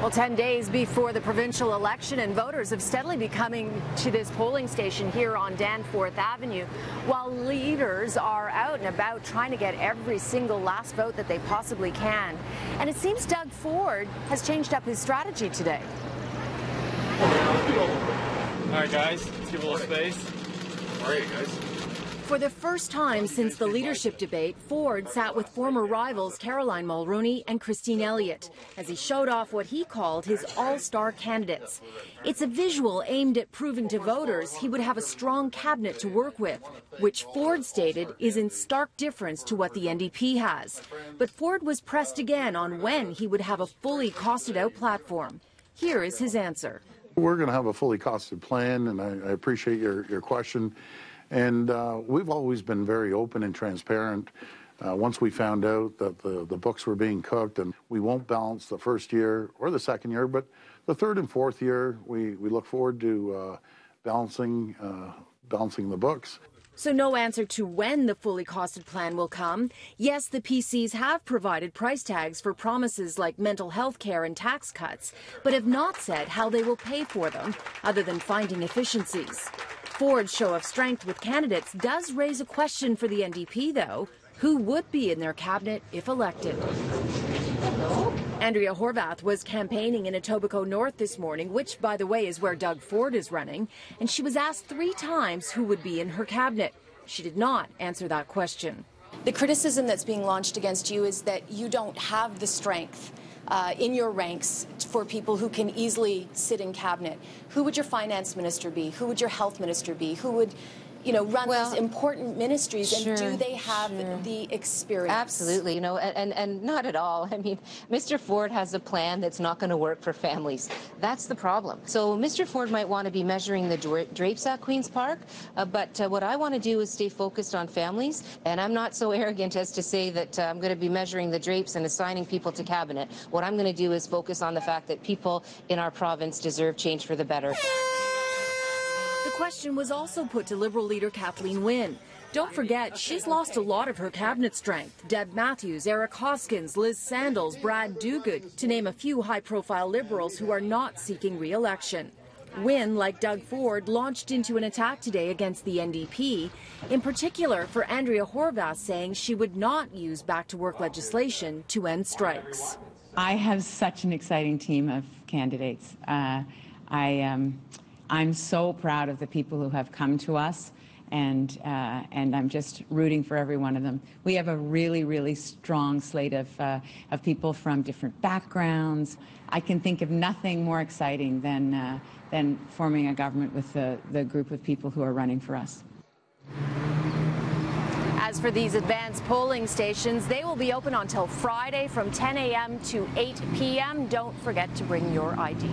Well, 10 days before the provincial election, and voters have steadily been coming to this polling station here on Danforth Avenue, while leaders are out and about trying to get every single last vote that they possibly can. And it seems Doug Ford has changed up his strategy today. All right, guys, let's give a little space. How are you, guys? For the first time since the leadership debate, Ford sat with former rivals Caroline Mulroney and Christine Elliott as he showed off what he called his all-star candidates. It's a visual aimed at proving to voters he would have a strong cabinet to work with, which Ford stated is in stark difference to what the NDP has. But Ford was pressed again on when he would have a fully costed-out platform. Here is his answer. We're going to have a fully costed plan, and I appreciate your question. And we've always been very open and transparent. Once we found out that the books were being cooked, and we won't balance the first year or the second year, but the third and fourth year, we look forward to balancing the books. So no answer to when the fully costed plan will come. Yes, the PCs have provided price tags for promises like mental health care and tax cuts, but have not said how they will pay for them, other than finding efficiencies. Ford's show of strength with candidates does raise a question for the NDP, though. Who would be in their cabinet if elected? Andrea Horwath was campaigning in Etobicoke North this morning, which, by the way, is where Doug Ford is running, and she was asked 3 times who would be in her cabinet. She did not answer that question. The criticism that's being launched against you is that you don't have the strength in your ranks for people who can easily sit in cabinet. Who would your finance minister be? Who would your health minister be? Who would, run these important ministries? Sure, and do they have the experience? Absolutely, and not at all. I mean, Mr. Ford has a plan that's not going to work for families. That's the problem. So Mr. Ford might want to be measuring the drapes at Queen's Park, but what I want to do is stay focused on families, and I'm not so arrogant as to say that I'm going to be measuring the drapes and assigning people to cabinet. What I'm going to do is focus on the fact that people in our province deserve change for the better. The question was also put to Liberal leader Kathleen Wynne. Don't forget, she's lost a lot of her cabinet strength. Deb Matthews, Eric Hoskins, Liz Sandals, Brad Dogood, to name a few high-profile Liberals who are not seeking re-election. Wynne, like Doug Ford, launched into an attack today against the NDP, in particular for Andrea Horwath saying she would not use back-to-work legislation to end strikes. I have such an exciting team of candidates. I'm so proud of the people who have come to us, and I'm just rooting for every one of them. We have a really, really strong slate of people from different backgrounds. I can think of nothing more exciting than forming a government with the group of people who are running for us. As for these advanced polling stations, they will be open until Friday from 10 a.m. to 8 p.m. Don't forget to bring your ID.